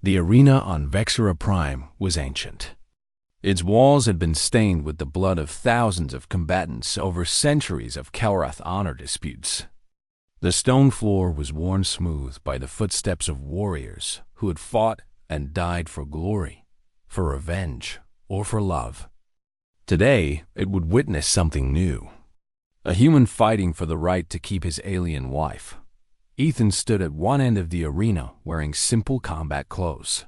The arena on Vexera Prime was ancient. Its walls had been stained with the blood of thousands of combatants over centuries of Kelrath honor disputes. The stone floor was worn smooth by the footsteps of warriors who had fought and died for glory, for revenge, or for love. Today, it would witness something new. A human fighting for the right to keep his alien wife. Ethan stood at one end of the arena wearing simple combat clothes.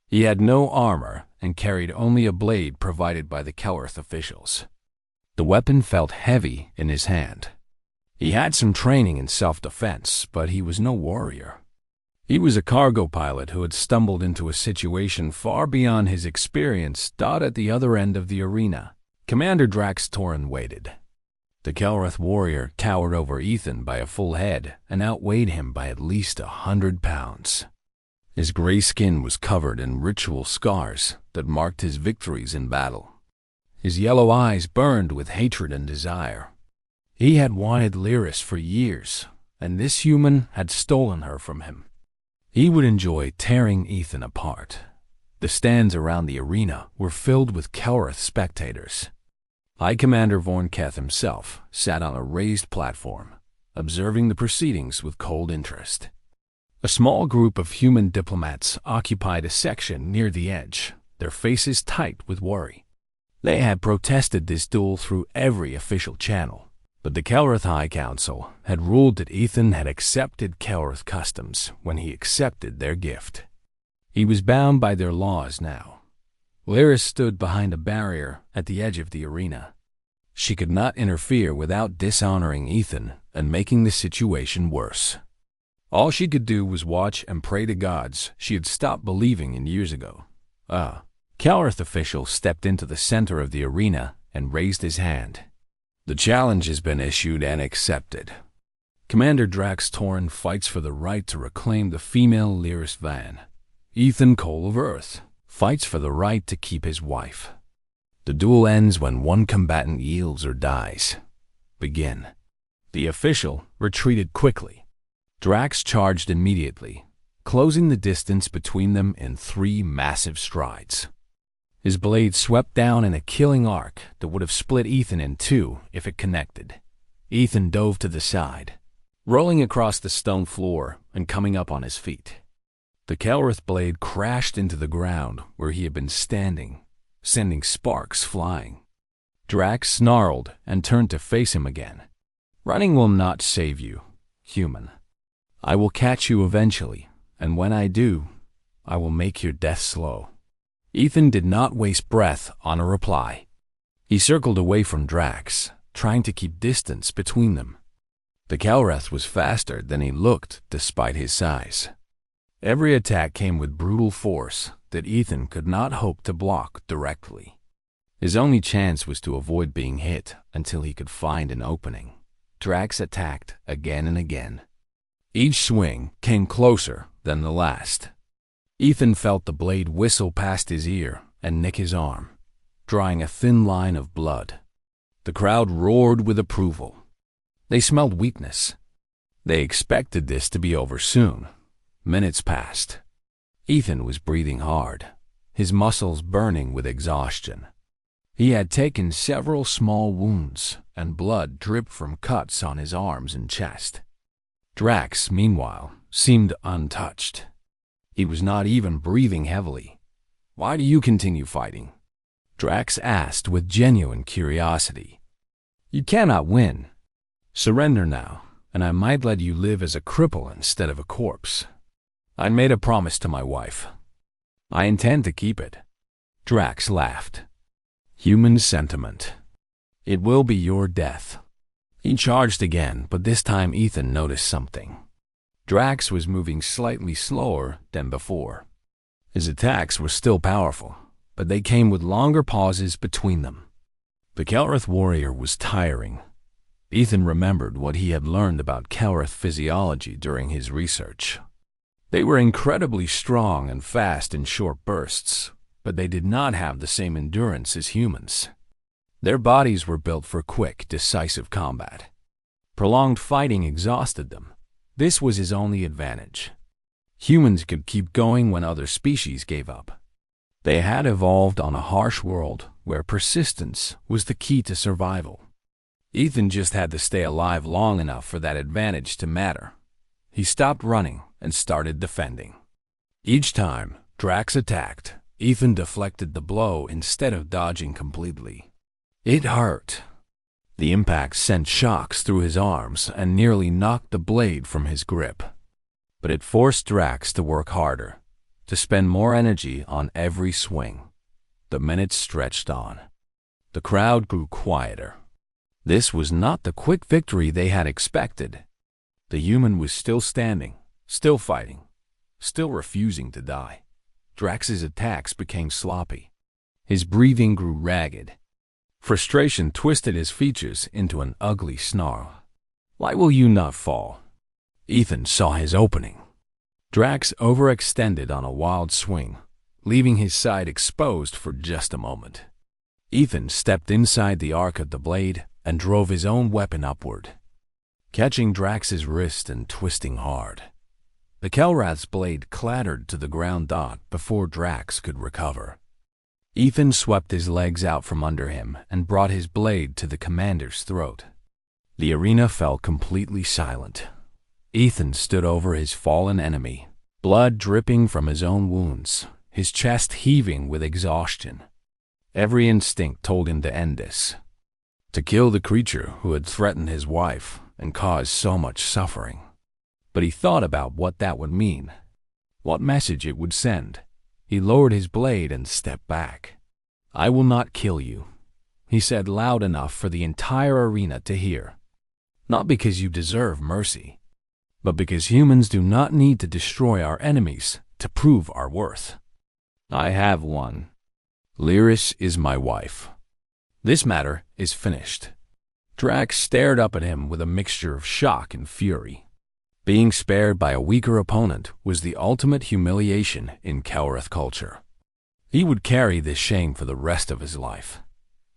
He had no armor and carried only a blade provided by the Kelrath officials. The weapon felt heavy in his hand. He had some training in self-defense, but he was no warrior. He was a cargo pilot who had stumbled into a situation far beyond his experience. At the other end of the arena, Commander Drax Torin waited. The Kelrath warrior towered over Ethan by a full head and outweighed him by at least 100 pounds. His gray skin was covered in ritual scars that marked his victories in battle. His yellow eyes burned with hatred and desire. He had wanted Lyris for years, and this human had stolen her from him. He would enjoy tearing Ethan apart. The stands around the arena were filled with Kelrath spectators. High Commander Vornketh himself sat on a raised platform, observing the proceedings with cold interest. A small group of human diplomats occupied a section near the edge, their faces tight with worry. They had protested this duel through every official channel, but the Kelrath High Council had ruled that Ethan had accepted Kelrath customs when he accepted their gift. He was bound by their laws now. Lyris stood behind a barrier at the edge of the arena. She could not interfere without dishonoring Ethan and making the situation worse. All she could do was watch and pray to gods she had stopped believing in years ago. A Kelrath official stepped into the center of the arena and raised his hand. The challenge has been issued and accepted. Commander Drax Torin fights for the right to reclaim the female Lyris Van. Ethan Cole of Earth fights for the right to keep his wife. The duel ends when one combatant yields or dies. Begin. The official retreated quickly. Drax charged immediately, closing the distance between them in 3 massive strides. His blade swept down in a killing arc that would have split Ethan in 2 if it connected. Ethan dove to the side, rolling across the stone floor and coming up on his feet. The Kelrath blade crashed into the ground where he had been standing, sending sparks flying. Drax snarled and turned to face him again. Running will not save you, human. I will catch you eventually, and when I do, I will make your death slow. Ethan did not waste breath on a reply. He circled away from Drax, trying to keep distance between them. The Kelrath was faster than he looked despite his size. Every attack came with brutal force that Ethan could not hope to block directly. His only chance was to avoid being hit until he could find an opening. Drax attacked again and again. Each swing came closer than the last. Ethan felt the blade whistle past his ear and nick his arm, drawing a thin line of blood. The crowd roared with approval. They smelled weakness. They expected this to be over soon. Minutes passed. Ethan was breathing hard, his muscles burning with exhaustion. He had taken several small wounds, and blood dripped from cuts on his arms and chest. Drax, meanwhile, seemed untouched. He was not even breathing heavily. "Why do you continue fighting?" Drax asked with genuine curiosity. "You cannot win. Surrender now, and I might let you live as a cripple instead of a corpse. I made a promise to my wife. I intend to keep it." Drax laughed. "Human sentiment. It will be your death." He charged again, but this time Ethan noticed something. Drax was moving slightly slower than before. His attacks were still powerful, but they came with longer pauses between them. The Kelrath warrior was tiring. Ethan remembered what he had learned about Kelrath physiology during his research. They were incredibly strong and fast in short bursts, but they did not have the same endurance as humans. Their bodies were built for quick, decisive combat. Prolonged fighting exhausted them. This was his only advantage. Humans could keep going when other species gave up. They had evolved on a harsh world where persistence was the key to survival. Ethan just had to stay alive long enough for that advantage to matter. He stopped running and started defending. Each time Drax attacked, Ethan deflected the blow instead of dodging completely. It hurt. The impact sent shocks through his arms and nearly knocked the blade from his grip. But it forced Drax to work harder, to spend more energy on every swing. The minutes stretched on. The crowd grew quieter. This was not the quick victory they had expected. The human was still standing, still fighting, still refusing to die. Drax's attacks became sloppy. His breathing grew ragged. Frustration twisted his features into an ugly snarl. "Why will you not fall?" Ethan saw his opening. Drax overextended on a wild swing, leaving his side exposed for just a moment. Ethan stepped inside the arc of the blade and drove his own weapon upward, catching Drax's wrist and twisting hard. The Kelrath's blade clattered to the ground before Drax could recover. Ethan swept his legs out from under him and brought his blade to the commander's throat. The arena fell completely silent. Ethan stood over his fallen enemy, blood dripping from his own wounds, his chest heaving with exhaustion. Every instinct told him to end this, to kill the creature who had threatened his wife and caused so much suffering. But he thought about what that would mean, what message it would send. He lowered his blade and stepped back. "I will not kill you," he said loud enough for the entire arena to hear. "Not because you deserve mercy, but because humans do not need to destroy our enemies to prove our worth. I have one. Lyris is my wife. This matter is finished." Drax stared up at him with a mixture of shock and fury. Being spared by a weaker opponent was the ultimate humiliation in Kelrath culture. He would carry this shame for the rest of his life.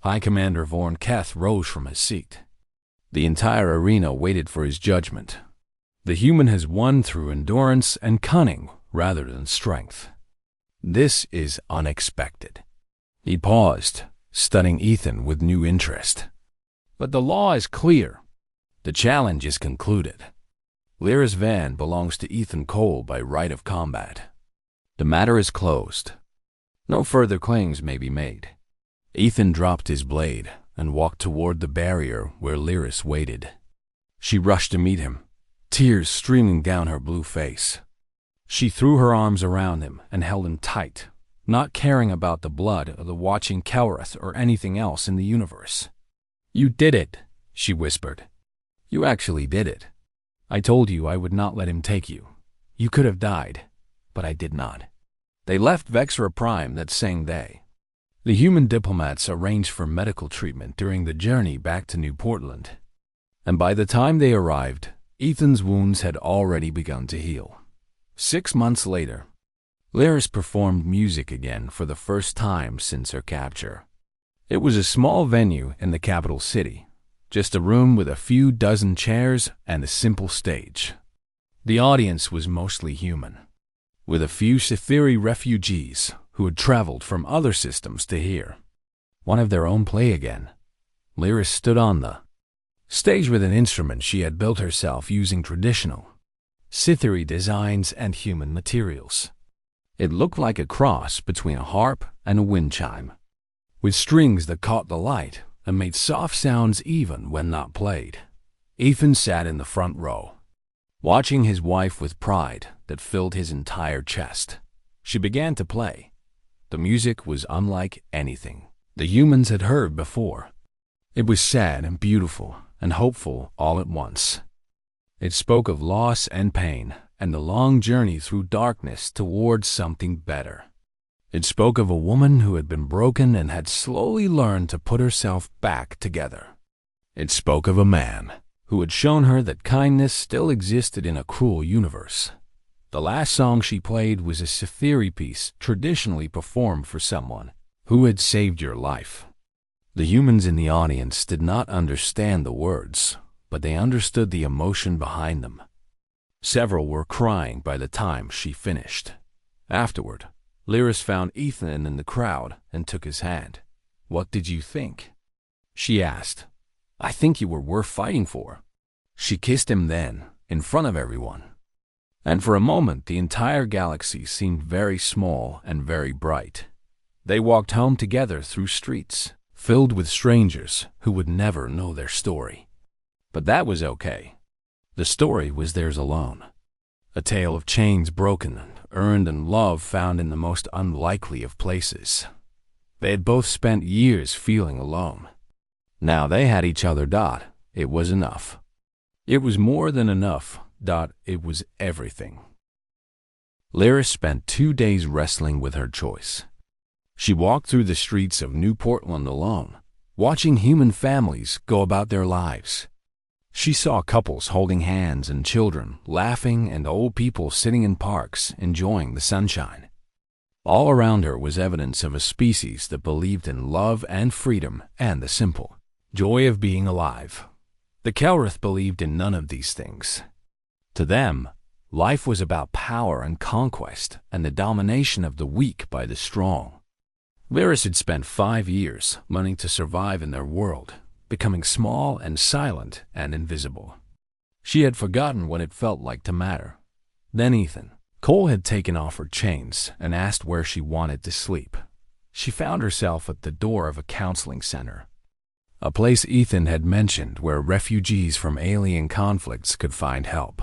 High Commander Vorn Keth rose from his seat. The entire arena waited for his judgment. The human has won through endurance and cunning rather than strength. This is unexpected. He paused, studying Ethan with new interest. "But the law is clear. The challenge is concluded. Lyris Van belongs to Ethan Cole by right of combat. The matter is closed. No further claims may be made." Ethan dropped his blade and walked toward the barrier where Lyris waited. She rushed to meet him, tears streaming down her blue face. She threw her arms around him and held him tight, not caring about the blood of the watching Kelrath or anything else in the universe. "You did it," she whispered. "You actually did it. I told you I would not let him take you. You could have died, but I did not." They left Vexra Prime that same day. The human diplomats arranged for medical treatment during the journey back to New Portland. And by the time they arrived, Ethan's wounds had already begun to heal. 6 months later, Lyris performed music again for the first time since her capture. It was a small venue in the capital city. Just a room with a few dozen chairs and a simple stage. The audience was mostly human, with a few Sithiri refugees who had traveled from other systems to hear one of their own play again. Lyris stood on the stage with an instrument she had built herself using traditional Sithiri designs and human materials. It looked like a cross between a harp and a wind chime, with strings that caught the light and made soft sounds even when not played. Ethan sat in the front row, watching his wife with pride that filled his entire chest. She began to play. The music was unlike anything the humans had heard before. It was sad and beautiful and hopeful all at once. It spoke of loss and pain and the long journey through darkness towards something better. It spoke of a woman who had been broken and had slowly learned to put herself back together. It spoke of a man who had shown her that kindness still existed in a cruel universe. The last song she played was a Sithiri piece traditionally performed for someone who had saved your life. The humans in the audience did not understand the words, but they understood the emotion behind them. Several were crying by the time she finished. Afterward, Lyris found Ethan in the crowd and took his hand. "What did you think?" she asked. "I think you were worth fighting for." She kissed him then, in front of everyone. And for a moment, the entire galaxy seemed very small and very bright. They walked home together through streets filled with strangers who would never know their story. But that was okay. The story was theirs alone. A tale of chains broken, earned, and love found in the most unlikely of places. They had both spent years feeling alone. Now they had each other. It was enough. It was more than enough. It was everything. Lyris spent 2 days wrestling with her choice. She walked through the streets of New Portland alone, watching human families go about their lives. She saw couples holding hands and children laughing and old people sitting in parks enjoying the sunshine. All around her was evidence of a species that believed in love and freedom and the simple joy of being alive. The Kelrith believed in none of these things. To them, life was about power and conquest and the domination of the weak by the strong. Lyris had spent 5 years learning to survive in their world, becoming small and silent and invisible. She had forgotten what it felt like to matter. Then Ethan. Cole had taken off her chains and asked where she wanted to sleep. She found herself at the door of a counseling center, a place Ethan had mentioned where refugees from alien conflicts could find help.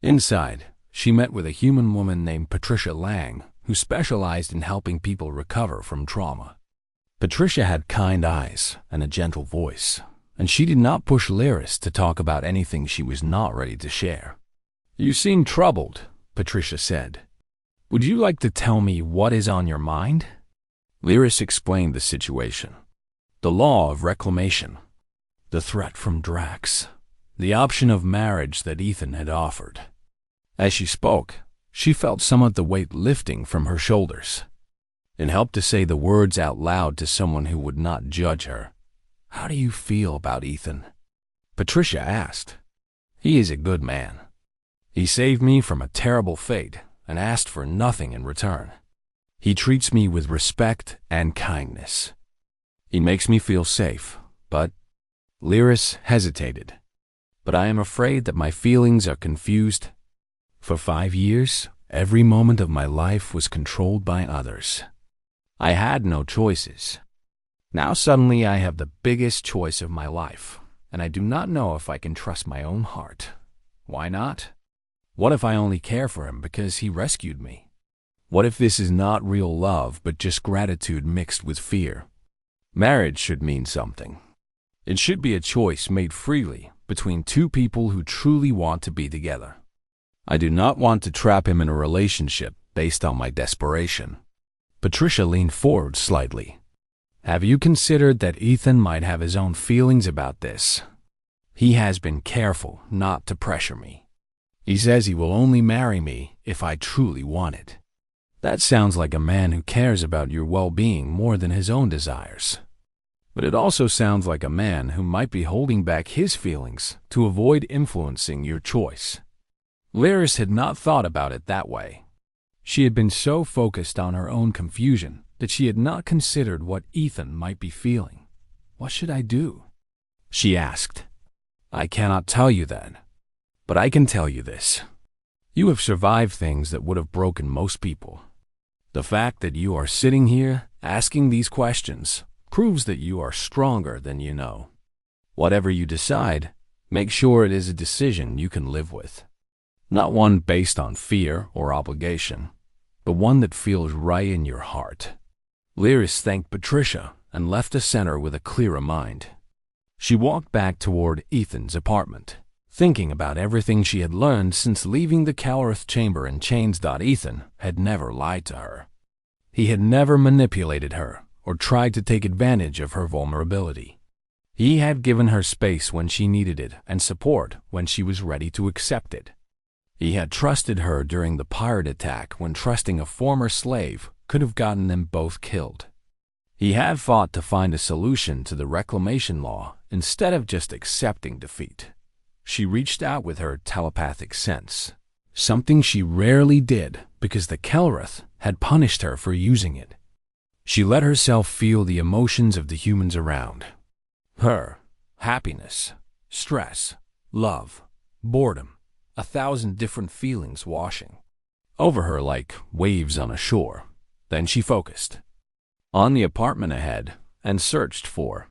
Inside, she met with a human woman named Patricia Lang, who specialized in helping people recover from trauma. Patricia had kind eyes and a gentle voice, and she did not push Lyris to talk about anything she was not ready to share. "You seem troubled," Patricia said. "Would you like to tell me what is on your mind?" Lyris explained the situation. The law of reclamation, the threat from Drax, the option of marriage that Ethan had offered. As she spoke, she felt some of the weight lifting from her shoulders. It helped to say the words out loud to someone who would not judge her. "How do you feel about Ethan?" Patricia asked. "He is a good man. He saved me from a terrible fate and asked for nothing in return. He treats me with respect and kindness. He makes me feel safe, but—" Lyris hesitated. "But I am afraid that my feelings are confused. For 5 years, every moment of my life was controlled by others. I had no choices. Now suddenly I have the biggest choice of my life, and I do not know if I can trust my own heart. Why not? What if I only care for him because he rescued me? What if this is not real love but just gratitude mixed with fear? Marriage should mean something. It should be a choice made freely between two people who truly want to be together. I do not want to trap him in a relationship based on my desperation." Patricia leaned forward slightly. "Have you considered that Ethan might have his own feelings about this? He has been careful not to pressure me. He says he will only marry me if I truly want it. That sounds like a man who cares about your well-being more than his own desires. But it also sounds like a man who might be holding back his feelings to avoid influencing your choice." Lyris had not thought about it that way. She had been so focused on her own confusion that she had not considered what Ethan might be feeling. "What should I do?" she asked. "I cannot tell you that, but I can tell you this. You have survived things that would have broken most people. The fact that you are sitting here asking these questions proves that you are stronger than you know. Whatever you decide, make sure it is a decision you can live with. Not one based on fear or obligation, but one that feels right in your heart." Lyris thanked Patricia and left the center with a clearer mind. She walked back toward Ethan's apartment, thinking about everything she had learned since leaving the Calrith chamber in chains. Ethan had never lied to her. He had never manipulated her or tried to take advantage of her vulnerability. He had given her space when she needed it and support when she was ready to accept it. He had trusted her during the pirate attack when trusting a former slave could have gotten them both killed. He had fought to find a solution to the reclamation law instead of just accepting defeat. She reached out with her telepathic sense, something she rarely did because the Kelrath had punished her for using it. She let herself feel the emotions of the humans around her: happiness, stress, love, boredom, 1,000 different feelings washing over her like waves on a shore. Then she focused on the apartment ahead and searched for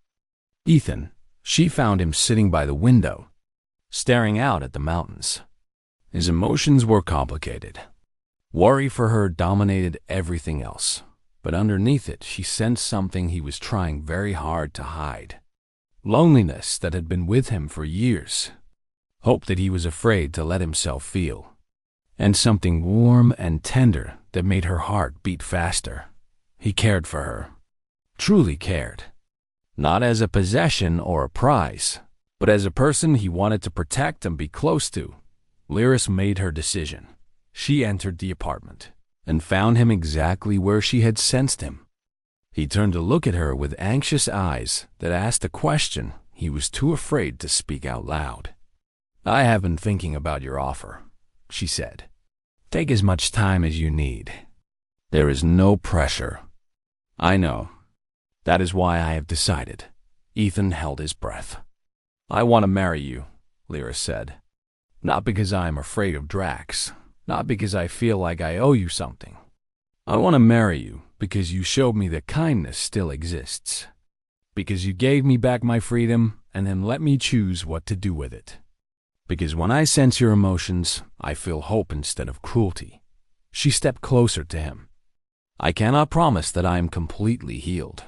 Ethan. She found him sitting by the window, staring out at the mountains. His emotions were complicated. Worry for her dominated everything else, but underneath it she sensed something he was trying very hard to hide. Loneliness that had been with him for years. Hope that he was afraid to let himself feel. And something warm and tender that made her heart beat faster. He cared for her. Truly cared. Not as a possession or a prize, but as a person he wanted to protect and be close to. Lyris made her decision. She entered the apartment and found him exactly where she had sensed him. He turned to look at her with anxious eyes that asked a question he was too afraid to speak out loud. "I have been thinking about your offer," she said. "Take as much time as you need. There is no pressure." "I know. That is why I have decided." Ethan held his breath. "I want to marry you," Lyris said. "Not because I am afraid of Drax. Not because I feel like I owe you something. I want to marry you because you showed me that kindness still exists. Because you gave me back my freedom and then let me choose what to do with it. Because when I sense your emotions, I feel hope instead of cruelty." She stepped closer to him. "I cannot promise that I am completely healed.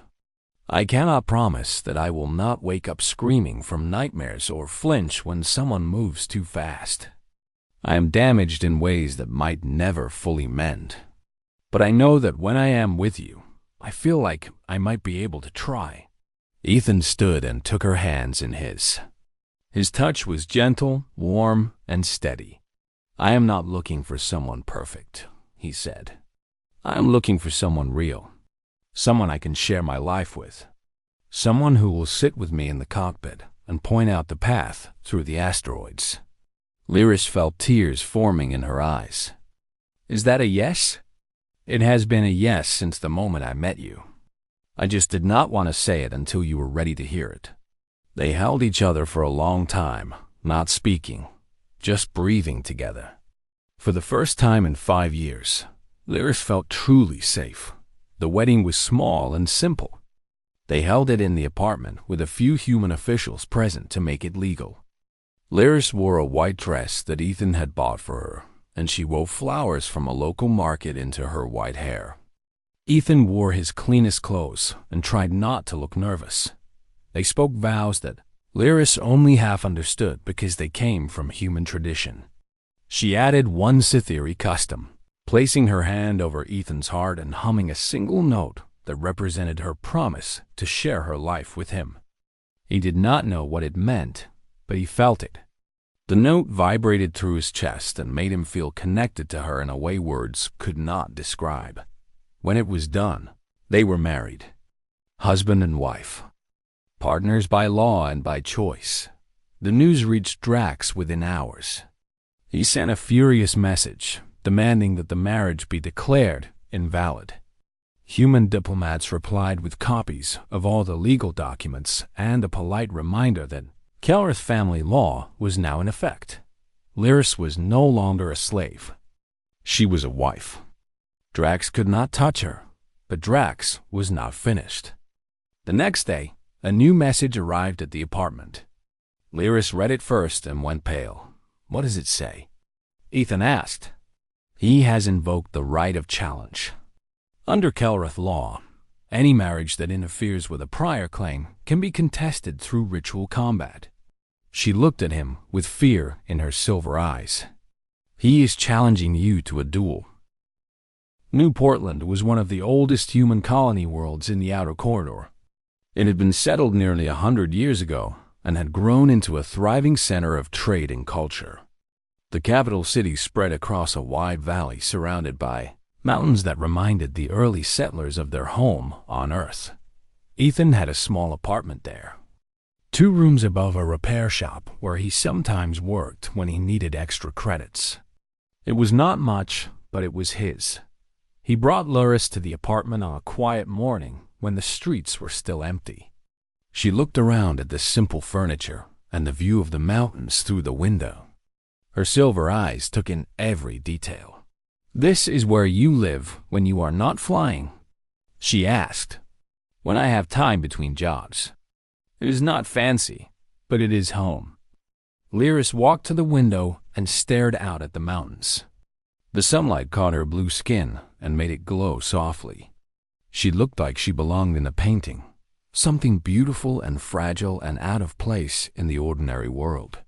I cannot promise that I will not wake up screaming from nightmares or flinch when someone moves too fast. I am damaged in ways that might never fully mend. But I know that when I am with you, I feel like I might be able to try." Ethan stood and took her hands in his. His touch was gentle, warm, and steady. "I am not looking for someone perfect," he said. "I am looking for someone real. Someone I can share my life with. Someone who will sit with me in the cockpit and point out the path through the asteroids." Lyris felt tears forming in her eyes. "Is that a yes?" "It has been a yes since the moment I met you. I just did not want to say it until you were ready to hear it." They held each other for a long time, not speaking, just breathing together. For the first time in 5 years, Lyris felt truly safe. The wedding was small and simple. They held it in the apartment with a few human officials present to make it legal. Lyris wore a white dress that Ethan had bought for her, and she wove flowers from a local market into her white hair. Ethan wore his cleanest clothes and tried not to look nervous. They spoke vows that Lyris only half understood because they came from human tradition. She added one Sithiri custom, placing her hand over Ethan's heart and humming a single note that represented her promise to share her life with him. He did not know what it meant, but he felt it. The note vibrated through his chest and made him feel connected to her in a way words could not describe. When it was done, they were married. Husband and wife. Partners by law and by choice. The news reached Drax within hours. He sent a furious message, demanding that the marriage be declared invalid. Human diplomats replied with copies of all the legal documents and a polite reminder that Kelrath family law was now in effect. Lyris was no longer a slave. She was a wife. Drax could not touch her, but Drax was not finished. The next day, a new message arrived at the apartment. Lyris read it first and went pale. "What does it say?" Ethan asked. "He has invoked the right of challenge. Under Kelrath law, any marriage that interferes with a prior claim can be contested through ritual combat." She looked at him with fear in her silver eyes. "He is challenging you to a duel." New Portland was one of the oldest human colony worlds in the Outer Corridor. It had been settled nearly 100 years ago and had grown into a thriving center of trade and culture. The capital city spread across a wide valley surrounded by mountains that reminded the early settlers of their home on Earth. Ethan had a small apartment there. 2 rooms above a repair shop where he sometimes worked when he needed extra credits. It was not much, but it was his. He brought Luris to the apartment on a quiet morning when the streets were still empty. She looked around at the simple furniture and the view of the mountains through the window. Her silver eyes took in every detail. "This is where you live when you are not flying?" she asked. "When I have time between jobs. It is not fancy, but it is home." Lyris walked to the window and stared out at the mountains. The sunlight caught her blue skin and made it glow softly. She looked like she belonged in a painting, something beautiful and fragile and out of place in the ordinary world.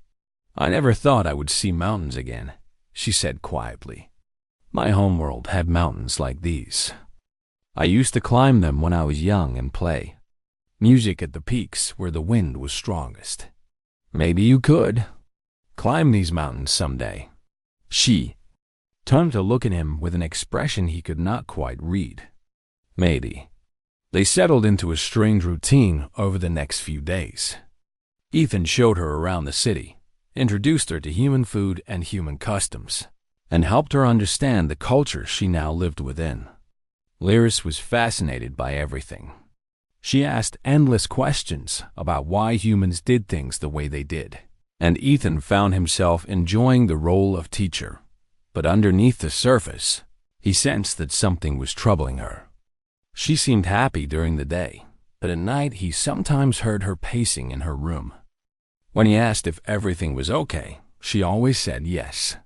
"I never thought I would see mountains again," she said quietly. "My homeworld had mountains like these. I used to climb them when I was young and play. Music at the peaks where the wind was strongest. Maybe you could climb these mountains someday." She turned to look at him with an expression he could not quite read. Maybe. They settled into a strange routine over the next few days. Ethan showed her around the city, introduced her to human food and human customs, and helped her understand the culture she now lived within. Lyris was fascinated by everything. She asked endless questions about why humans did things the way they did, and Ethan found himself enjoying the role of teacher. But underneath the surface, he sensed that something was troubling her. She seemed happy during the day, but at night he sometimes heard her pacing in her room. When he asked if everything was okay, she always said yes.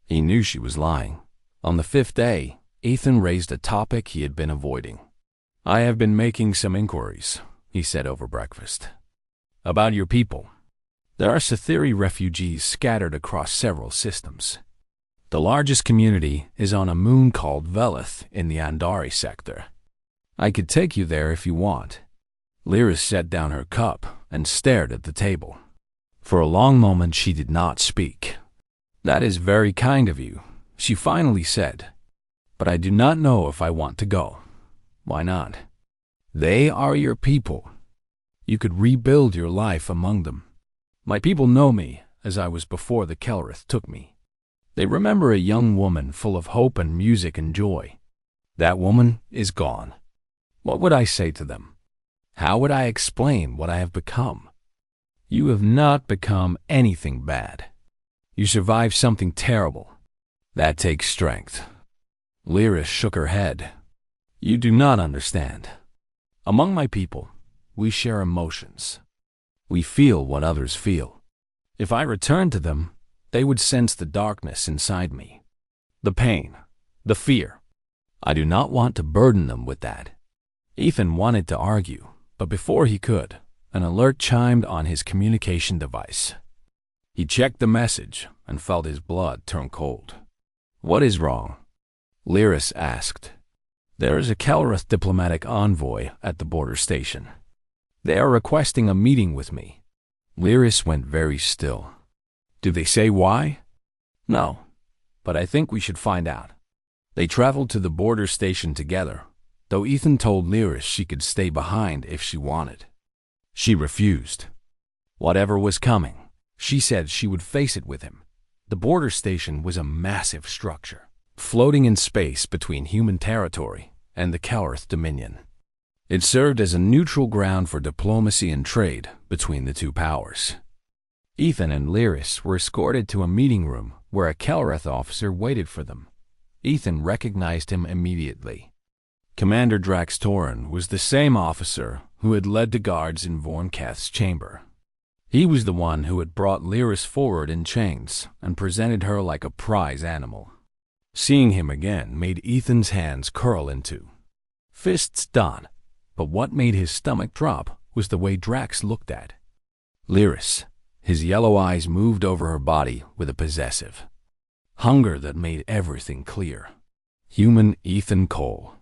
He knew she was lying. On the 5th day, Ethan raised a topic he had been avoiding. "I have been making some inquiries," he said over breakfast, "about your people. There are Cytheri refugees scattered across several systems. The largest community is on a moon called Velith in the Andari sector. I could take you there if you want." Lyris set down her cup and stared at the table. For a long moment she did not speak. "That is very kind of you," she finally said. "But I do not know if I want to go." "Why not?" "They are your people. You could rebuild your life among them. My people know me as I was before the Kelrith took me. They remember a young woman full of hope and music and joy. That woman is gone. What would I say to them? How would I explain what I have become? You have not become anything bad. You survived something terrible. That takes strength." Lyris shook her head. "You do not understand. Among my people, we share emotions. We feel what others feel. If I returned to them, they would sense the darkness inside me, the pain, the fear. I do not want to burden them with that." Ethan wanted to argue, but before he could, an alert chimed on his communication device. He checked the message and felt his blood turn cold. "What is wrong?" Lyris asked. "There is a Kelrith diplomatic envoy at the border station. They are requesting a meeting with me." Lyris went very still. "Do they say why?" "No, but I think we should find out." They traveled to the border station together, though Ethan told Lyris she could stay behind if she wanted. She refused. Whatever was coming, she said she would face it with him. The border station was a massive structure, floating in space between human territory and the Kelrith Dominion. It served as a neutral ground for diplomacy and trade between the two powers. Ethan and Lyris were escorted to a meeting room where a Kelrith officer waited for them. Ethan recognized him immediately. Commander Drax Torin was the same officer who had led the guards in Vornketh's chamber. He was the one who had brought Lyris forward in chains and presented her like a prize animal. Seeing him again made Ethan's hands curl into fists done, but what made his stomach drop was the way Drax looked at Lyris. His yellow eyes moved over her body with a possessive hunger that made everything clear. "Human Ethan Cole,"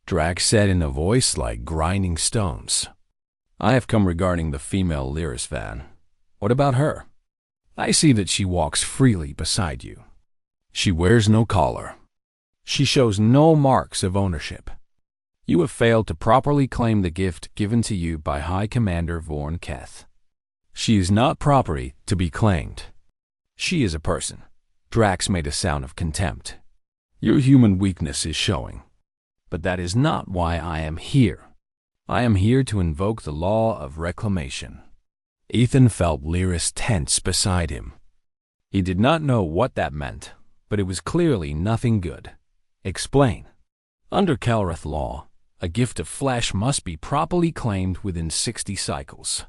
Drax said in a voice like grinding stones. "I have come regarding the female Lyris Van. What about her? I see that she walks freely beside you. She wears no collar. She shows no marks of ownership. You have failed to properly claim the gift given to you by High Commander Vornketh. She is not property to be claimed. She is a person. Drax made a sound of contempt. Your human weakness is showing. But that is not why I am here. I am here to invoke the law of reclamation. Ethan felt Lyris tense beside him. He did not know what that meant, but it was clearly nothing good. Explain. Under Kalrath law, a gift of flesh must be properly claimed within 60 cycles.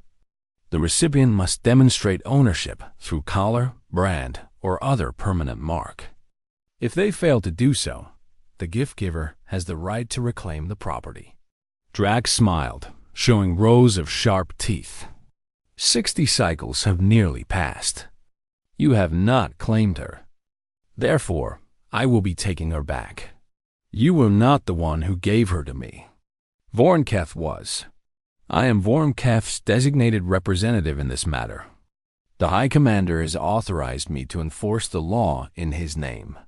The recipient must demonstrate ownership through collar, brand, or other permanent mark. If they fail to do so, the gift giver has the right to reclaim the property. Drax smiled, showing rows of sharp teeth. 60 cycles have nearly passed. You have not claimed her. Therefore, I will be taking her back. You were not the one who gave her to me. Vorincleff was. I am Vorincleff's designated representative in this matter. The High Commander has authorized me to enforce the law in his name.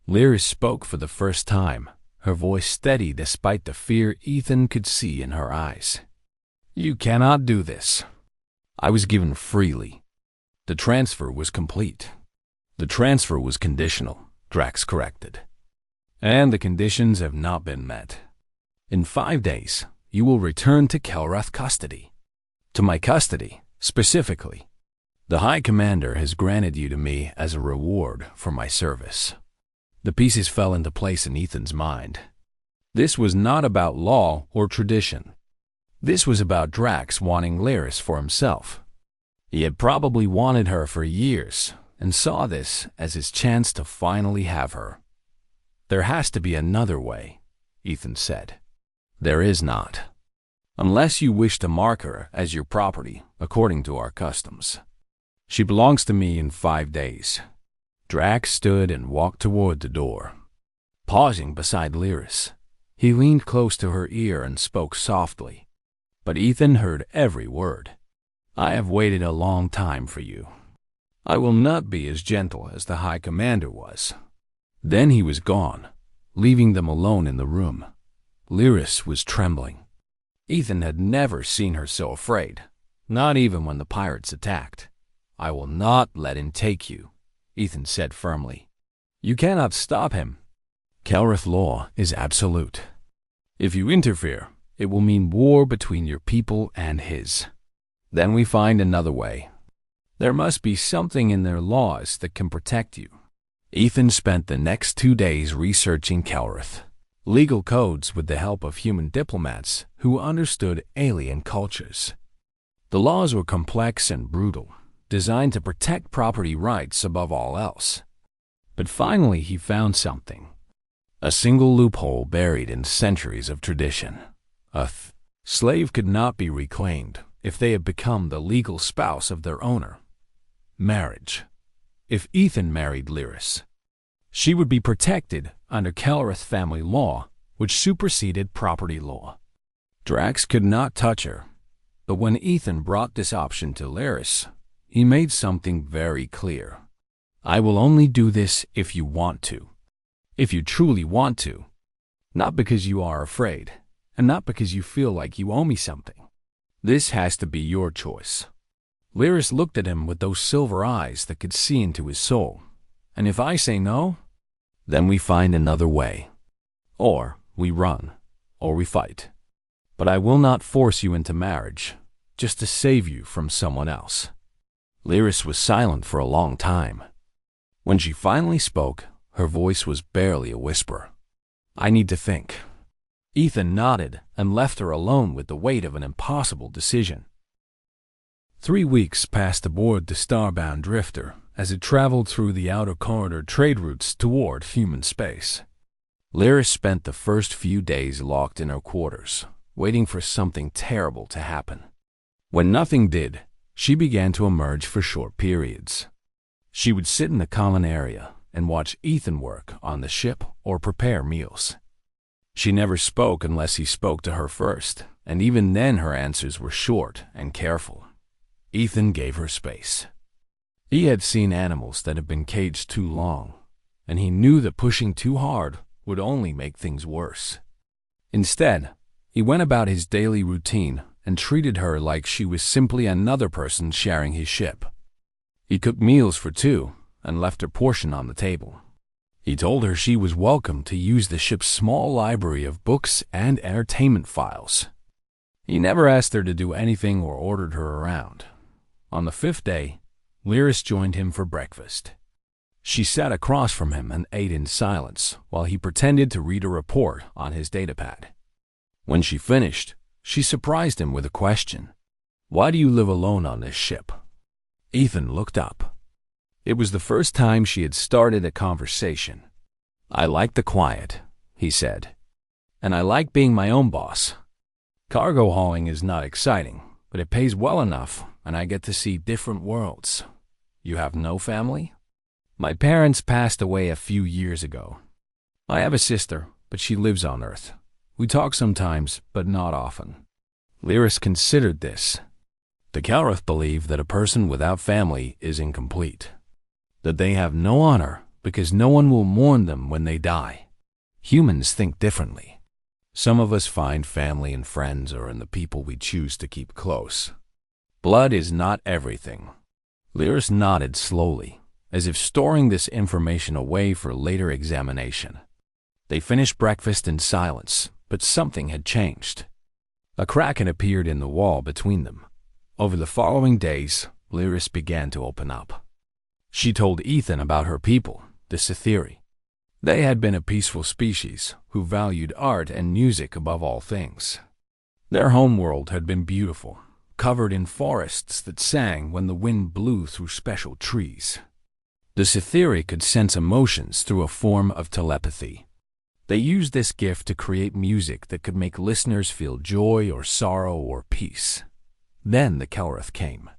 Lyris spoke for the first time, her voice steady despite the fear Ethan could see in her eyes. You cannot do this. I was given freely. The transfer was complete. The transfer was conditional, Drax corrected. And the conditions have not been met. In 5 days, you will return to Kalrath custody. To my custody, specifically. The High Commander has granted you to me as a reward for my service. The pieces fell into place in Ethan's mind. This was not about law or tradition. This was about Drax wanting Lyris for himself. He had probably wanted her for years and saw this as his chance to finally have her. There has to be another way, Ethan said. There is not. Unless you wish to mark her as your property according to our customs. She belongs to me in 5 days. Drax stood and walked toward the door. Pausing beside Lyris, he leaned close to her ear and spoke softly. But Ethan heard every word. I have waited a long time for you. I will not be as gentle as the High Commander was. Then he was gone, leaving them alone in the room. Lyris was trembling. Ethan had never seen her so afraid, not even when the pirates attacked. I will not let him take you, Ethan said firmly. You cannot stop him. Kalrath law is absolute. If you interfere, it will mean war between your people and his. Then we find another way. There must be something in their laws that can protect you. Ethan spent the next 2 days researching Kalrath, legal codes with the help of human diplomats who understood alien cultures. The laws were complex and brutal, designed to protect property rights above all else. But finally he found something. A single loophole buried in centuries of tradition. A slave could not be reclaimed if they had become the legal spouse of their owner. Marriage. If Ethan married Lyris, she would be protected under Kalrath family law, which superseded property law. Drax could not touch her, but when Ethan brought this option to Lyris, he made something very clear. I will only do this if you want to. If you truly want to. Not because you are afraid, and not because you feel like you owe me something. This has to be your choice. Lyris looked at him with those silver eyes that could see into his soul. And if I say no, then we find another way. Or we run, or we fight. But I will not force you into marriage, just to save you from someone else. Lyris was silent for a long time. When she finally spoke, her voice was barely a whisper. I need to think. Ethan nodded and left her alone with the weight of an impossible decision. 3 weeks passed aboard the starbound drifter as it traveled through the outer corridor trade routes toward human space. Lyris spent the first few days locked in her quarters, waiting for something terrible to happen. When nothing did, she began to emerge for short periods. She would sit in the common area and watch Ethan work on the ship or prepare meals. She never spoke unless he spoke to her first, and even then her answers were short and careful. Ethan gave her space. He had seen animals that had been caged too long, and he knew that pushing too hard would only make things worse. Instead, he went about his daily routine and treated her like she was simply another person sharing his ship. He cooked meals for two and left her portion on the table. He told her she was welcome to use the ship's small library of books and entertainment files. He never asked her to do anything or ordered her around. On the fifth day, Lyris joined him for breakfast. She sat across from him and ate in silence while he pretended to read a report on his datapad. When she finished, she surprised him with a question. "Why do you live alone on this ship?" Ethan looked up. It was the first time she had started a conversation. "I like the quiet," he said. "And I like being my own boss. Cargo hauling is not exciting, but it pays well enough, and I get to see different worlds. You have no family?" "My parents passed away a few years ago. I have a sister, but she lives on Earth. We talk sometimes, but not often." Lyris considered this. The Kalrath believe that a person without family is incomplete, that they have no honor because no one will mourn them when they die. Humans think differently. Some of us find family and friends are in the people we choose to keep close. Blood is not everything. Lyris nodded slowly, as if storing this information away for later examination. They finished breakfast in silence, but something had changed. A crack had appeared in the wall between them. Over the following days, Lyris began to open up. She told Ethan about her people, the Sithiri. They had been a peaceful species who valued art and music above all things. Their homeworld had been beautiful, covered in forests that sang when the wind blew through special trees. The Sithiri could sense emotions through a form of telepathy. They used this gift to create music that could make listeners feel joy or sorrow or peace. Then the Kalrath came.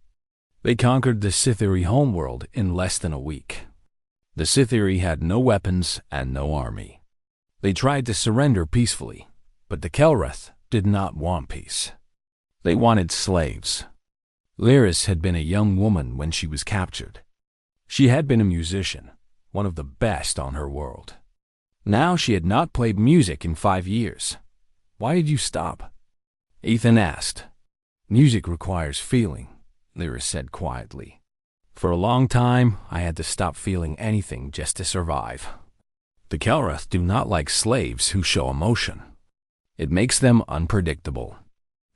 They conquered the Sithiri homeworld in less than a week. The Sithiri had no weapons and no army. They tried to surrender peacefully, but the Kalrath did not want peace. They wanted slaves. Lyris had been a young woman when she was captured. She had been a musician, one of the best on her world. Now she had not played music in 5 years. "Why did you stop?" Ethan asked. "Music requires feeling," Lyris said quietly. "For a long time, I had to stop feeling anything just to survive. The Kalrath do not like slaves who show emotion. It makes them unpredictable."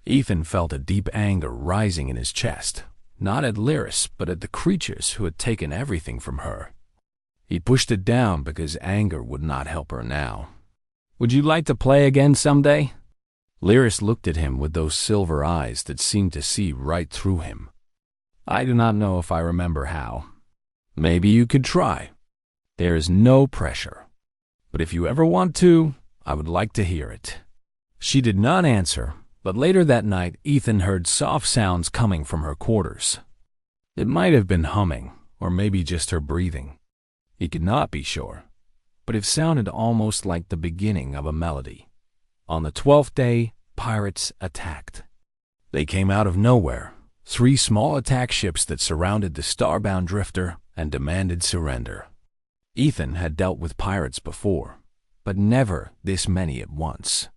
Ethan felt a deep anger rising in his chest, not at Lyris, but at the creatures who had taken everything from her. He pushed it down because anger would not help her now. "Would you like to play again someday?" Lyris looked at him with those silver eyes that seemed to see right through him. "I do not know if I remember how. Maybe you could try. There is no pressure. But if you ever want to, I would like to hear it." She did not answer, but later that night Ethan heard soft sounds coming from her quarters. It might have been humming, or maybe just her breathing. He could not be sure, but it sounded almost like the beginning of a melody. On the 12th day, pirates attacked. They came out of nowhere, 3 small attack ships that surrounded the Starbound drifter and demanded surrender. Ethan had dealt with pirates before, but never this many at once.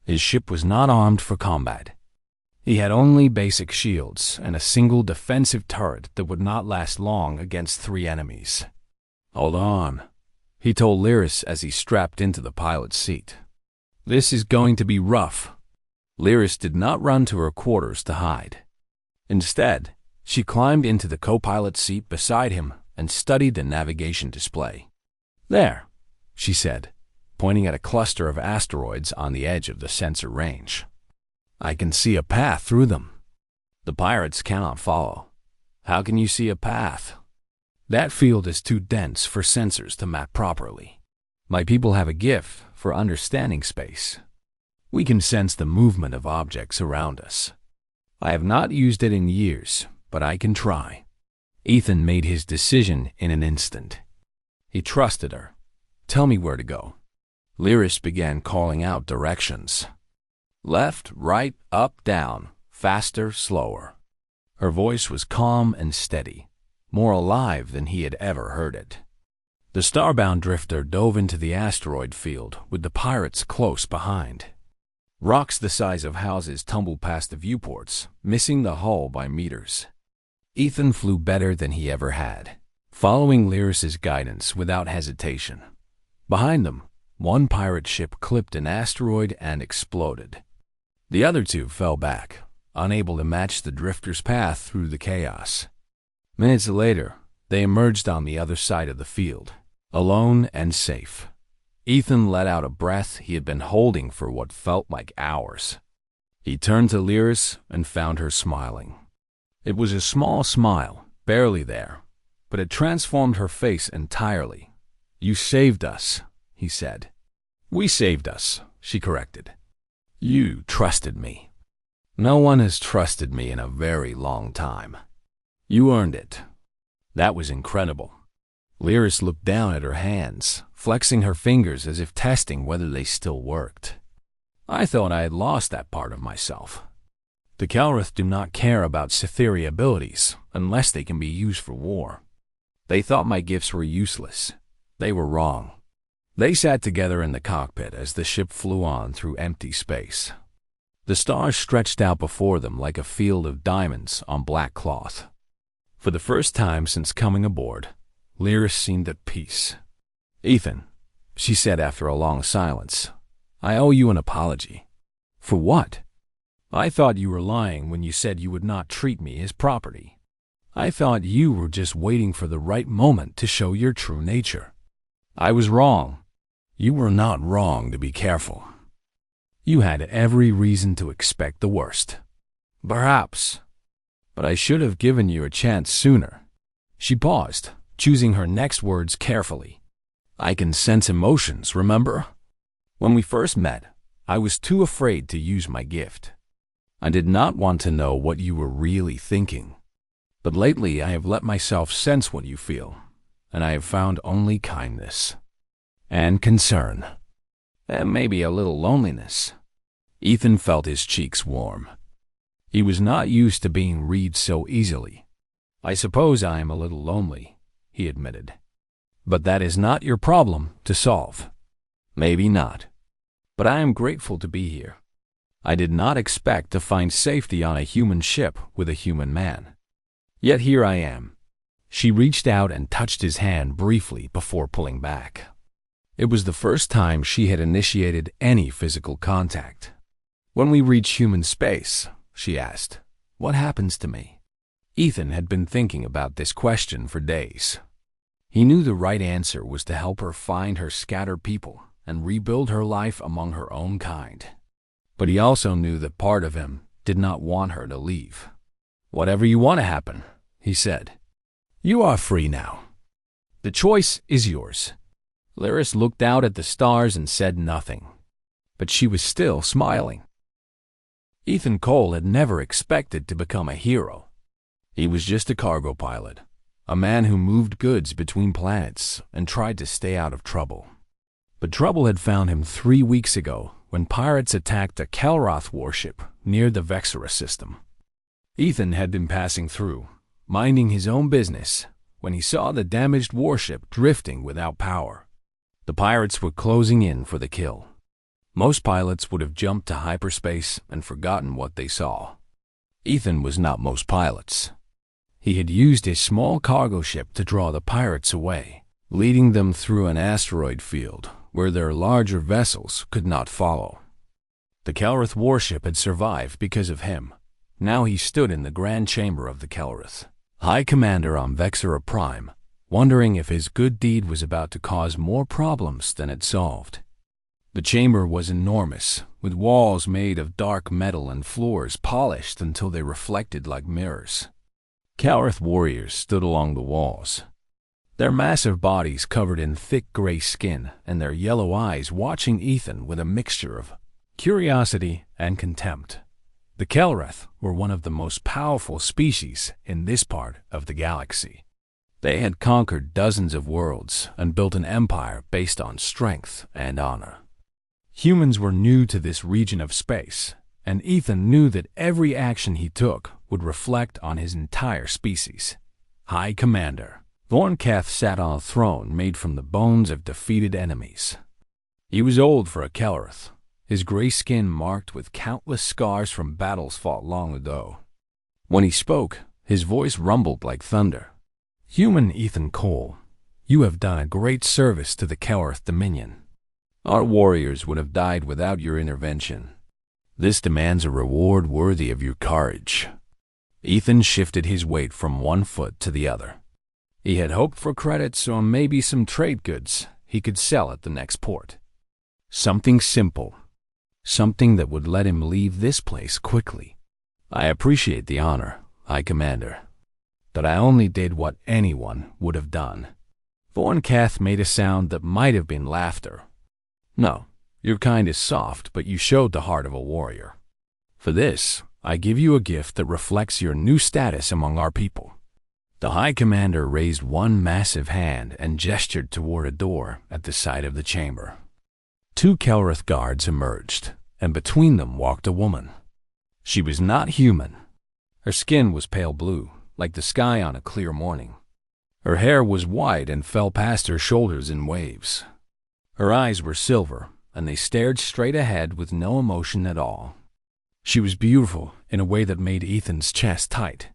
His ship was not armed for combat. He had only basic shields and a single defensive turret that would not last long against 3 enemies. "Hold on," he told Lyris as he strapped into the pilot's seat. "This is going to be rough." Lyris did not run to her quarters to hide. Instead, she climbed into the co-pilot's seat beside him and studied the navigation display. "There," she said, pointing at a cluster of asteroids on the edge of the sensor range. "I can see a path through them. The pirates cannot follow. How can you see a path? That field is too dense for sensors to map properly. My people have a gift for understanding space. We can sense the movement of objects around us. I have not used it in years, but I can try." Ethan made his decision in an instant. He trusted her. "Tell me where to go." Lyris began calling out directions. Left, right, up, down, faster, slower. Her voice was calm and steady, more alive than he had ever heard it. The Starbound drifter dove into the asteroid field with the pirates close behind. Rocks the size of houses tumbled past the viewports, missing the hull by meters. Ethan flew better than he ever had, following Lyris's guidance without hesitation. Behind them, one pirate ship clipped an asteroid and exploded. The other two fell back, unable to match the drifter's path through the chaos. Minutes later, they emerged on the other side of the field, alone and safe. Ethan let out a breath he had been holding for what felt like hours. He turned to Lyris and found her smiling. It was a small smile, barely there, but it transformed her face entirely. "You saved us," he said. "We saved us," she corrected. "You trusted me." "No one has trusted me in a very long time." "You earned it." That was incredible. Lyris looked down at her hands, flexing her fingers as if testing whether they still worked. "I thought I had lost that part of myself." The Calrith do not care about Cytheria abilities unless they can be used for war. They thought my gifts were useless. They were wrong. They sat together in the cockpit as the ship flew on through empty space. The stars stretched out before them like a field of diamonds on black cloth. For the first time since coming aboard, Lyris seemed at peace. "Ethan," she said after a long silence, "I owe you an apology." "For what?" "I thought you were lying when you said you would not treat me as property. I thought you were just waiting for the right moment to show your true nature. I was wrong." "You were not wrong to be careful. You had every reason to expect the worst." "Perhaps. But I should have given you a chance sooner." She paused, choosing her next words carefully. "I can sense emotions, remember? When we first met, I was too afraid to use my gift. I did not want to know what you were really thinking. But lately I have let myself sense what you feel, and I have found only kindness. And concern. And maybe a little loneliness." Ethan felt his cheeks warm. He was not used to being read so easily. "I suppose I am a little lonely," he admitted. "But that is not your problem to solve." "Maybe not. But I am grateful to be here. I did not expect to find safety on a human ship with a human man. Yet here I am." She reached out and touched his hand briefly before pulling back. It was the first time she had initiated any physical contact. "When we reach human space," she asked, "what happens to me?" Ethan had been thinking about this question for days. He knew the right answer was to help her find her scattered people and rebuild her life among her own kind. But he also knew that part of him did not want her to leave. "Whatever you want to happen," he said. "You are free now. The choice is yours." Lyris looked out at the stars and said nothing, but she was still smiling. Ethan Cole had never expected to become a hero. He was just a cargo pilot, a man who moved goods between planets and tried to stay out of trouble. But trouble had found him 3 weeks ago when pirates attacked a Kelroth warship near the Vexera system. Ethan had been passing through, minding his own business, when he saw the damaged warship drifting without power. The pirates were closing in for the kill. Most pilots would have jumped to hyperspace and forgotten what they saw. Ethan was not most pilots. He had used his small cargo ship to draw the pirates away, leading them through an asteroid field where their larger vessels could not follow. The Kelroth warship had survived because of him. Now he stood in the grand chamber of the Kelroth, High Commander on Vexera Prime, wondering if his good deed was about to cause more problems than it solved. The chamber was enormous, with walls made of dark metal and floors polished until they reflected like mirrors. Kelroth warriors stood along the walls, their massive bodies covered in thick gray skin and their yellow eyes watching Ethan with a mixture of curiosity and contempt. The Kelroth were one of the most powerful species in this part of the galaxy. They had conquered dozens of worlds and built an empire based on strength and honor. Humans were new to this region of space, and Ethan knew that every action he took would reflect on his entire species. High Commander Vornketh sat on a throne made from the bones of defeated enemies. He was old for a Kelroth, his gray skin marked with countless scars from battles fought long ago. When he spoke, his voice rumbled like thunder. "Human Ethan Cole, you have done a great service to the Kellerth Dominion. Our warriors would have died without your intervention. This demands a reward worthy of your courage." Ethan shifted his weight from one foot to the other. He had hoped for credits or maybe some trade goods he could sell at the next port. Something simple. Something that would let him leave this place quickly. "I appreciate the honor, High Commander, but I only did what anyone would have done." Vornkath made a sound that might have been laughter. "No, your kind is soft, but you showed the heart of a warrior. For this, I give you a gift that reflects your new status among our people." The High Commander raised one massive hand and gestured toward a door at the side of the chamber. 2 Kellereth guards emerged, and between them walked a woman. She was not human. Her skin was pale blue, like the sky on a clear morning. Her hair was white and fell past her shoulders in waves. Her eyes were silver, and they stared straight ahead with no emotion at all. She was beautiful in a way that made Ethan's chest tight,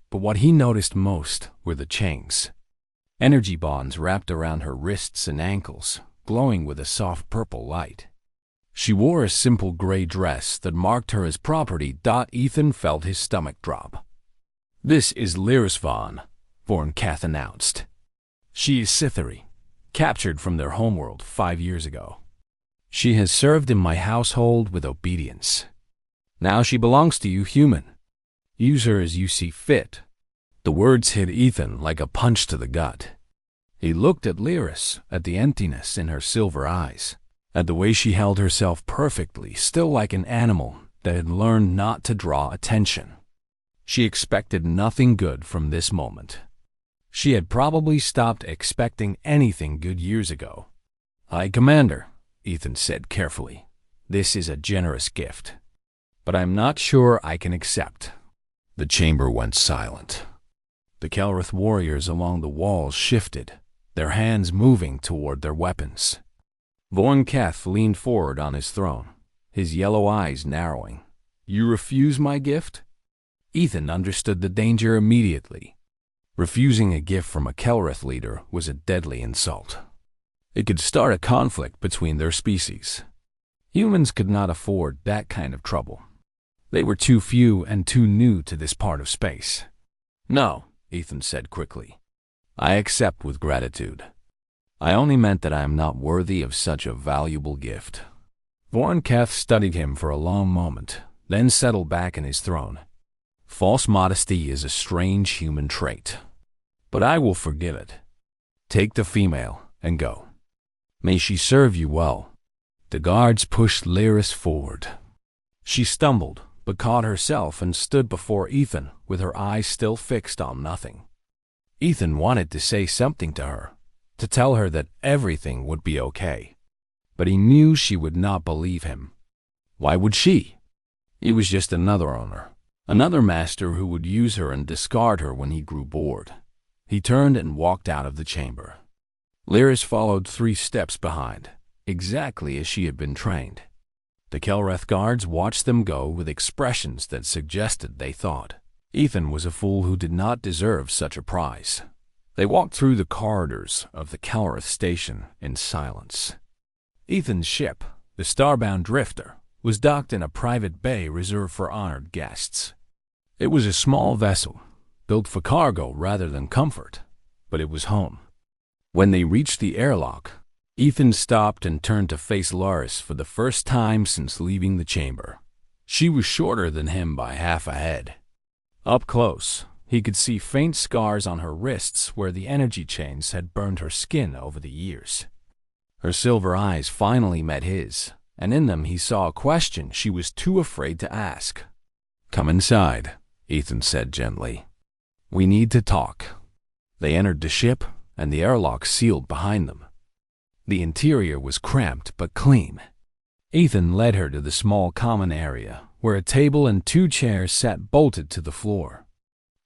but what he noticed most were the chains. Energy bonds wrapped around her wrists and ankles, glowing with a soft purple light. She wore a simple gray dress that marked her as property. Ethan felt his stomach drop. "This is Lyris Vaughn," Vornkath announced. "She is Scythery, captured from their homeworld 5 years ago. She has served in my household with obedience. Now she belongs to you, human. Use her as you see fit." The words hit Ethan like a punch to the gut. He looked at Lyris, at the emptiness in her silver eyes, at the way she held herself perfectly, still like an animal that had learned not to draw attention. She expected nothing good from this moment. She had probably stopped expecting anything good years ago. "High Commander," Ethan said carefully, "this is a generous gift, but I'm not sure I can accept." The chamber went silent. The Kellereth warriors along the walls shifted, their hands moving toward their weapons. Vornkath leaned forward on his throne, his yellow eyes narrowing. "You refuse my gift?" Ethan understood the danger immediately. Refusing a gift from a Kellereth leader was a deadly insult. It could start a conflict between their species. Humans could not afford that kind of trouble. They were too few and too new to this part of space. "No," Ethan said quickly. "I accept with gratitude. I only meant that I am not worthy of such a valuable gift." Vornkath studied him for a long moment, then settled back in his throne. "False modesty is a strange human trait, but I will forgive it. Take the female and go. May she serve you well." The guards pushed Lyris forward. She stumbled, but caught herself and stood before Ethan with her eyes still fixed on nothing. Ethan wanted to say something to her, to tell her that everything would be okay, but he knew she would not believe him. Why would she? He was just another owner, another master who would use her and discard her when he grew bored. He turned and walked out of the chamber. Lyris followed 3 steps behind, exactly as she had been trained. The Kellereth guards watched them go with expressions that suggested they thought Ethan was a fool who did not deserve such a prize. They walked through the corridors of the Kellereth station in silence. Ethan's ship, the Starbound Drifter, was docked in a private bay reserved for honored guests. It was a small vessel, built for cargo rather than comfort, but it was home. When they reached the airlock, Ethan stopped and turned to face Lyris for the first time since leaving the chamber. She was shorter than him by half a head. Up close, he could see faint scars on her wrists where the energy chains had burned her skin over the years. Her silver eyes finally met his, and in them he saw a question she was too afraid to ask. "Come inside," Ethan said gently. "We need to talk." They entered the ship, and the airlock sealed behind them. The interior was cramped but clean. Ethan led her to the small common area, where a table and 2 chairs sat bolted to the floor.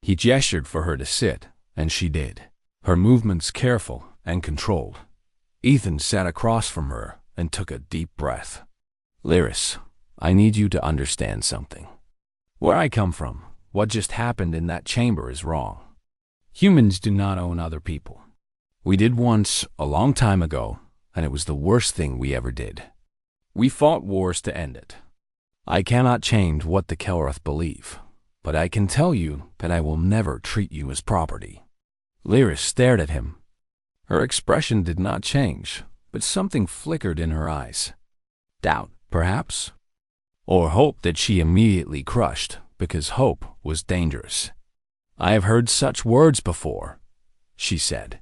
He gestured for her to sit, and she did, her movements careful and controlled. Ethan sat across from her and took a deep breath. Lyris, I need you to understand something. Where I come from, what just happened in that chamber is wrong. Humans do not own other people. We did once, a long time ago, and it was the worst thing we ever did. We fought wars to end it. I cannot change what the Kelroth believe, but I can tell you that I will never treat you as property. Lyris stared at him. Her expression did not change, but something flickered in her eyes. Doubt, perhaps? Or hope that she immediately crushed, because hope was dangerous. I have heard such words before, she said.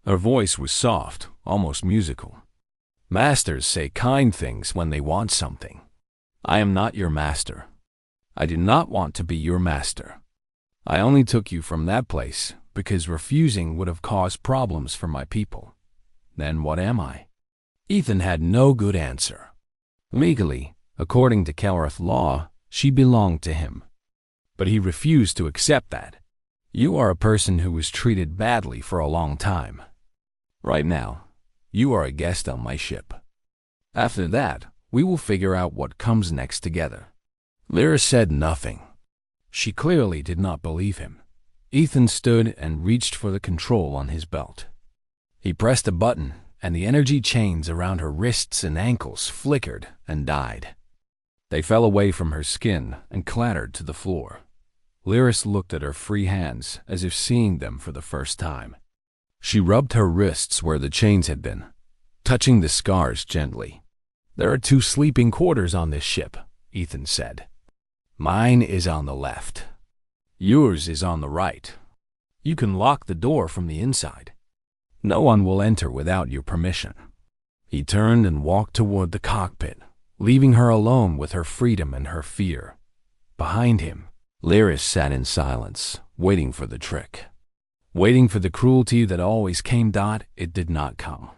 Her voice was soft, almost musical. Masters say kind things when they want something. I am not your master. I did not want to be your master. I only took you from that place because refusing would have caused problems for my people. Then what am I? Ethan had no good answer. Legally, according to Kelroth law, she belonged to him. But he refused to accept that. You are a person who was treated badly for a long time. Right now, you are a guest on my ship. After that, we will figure out what comes next together. Lyra said nothing. She clearly did not believe him. Ethan stood and reached for the control on his belt. He pressed a button, and the energy chains around her wrists and ankles flickered and died. They fell away from her skin and clattered to the floor. Lyris looked at her free hands as if seeing them for the first time. She rubbed her wrists where the chains had been, touching the scars gently. There are 2 sleeping quarters on this ship, Ethan said. Mine is on the left. Yours is on the right. You can lock the door from the inside. No one will enter without your permission. He turned and walked toward the cockpit, leaving her alone with her freedom and her fear. Behind him, Lyris sat in silence, waiting for the trick. Waiting for the cruelty that always came. It did not come.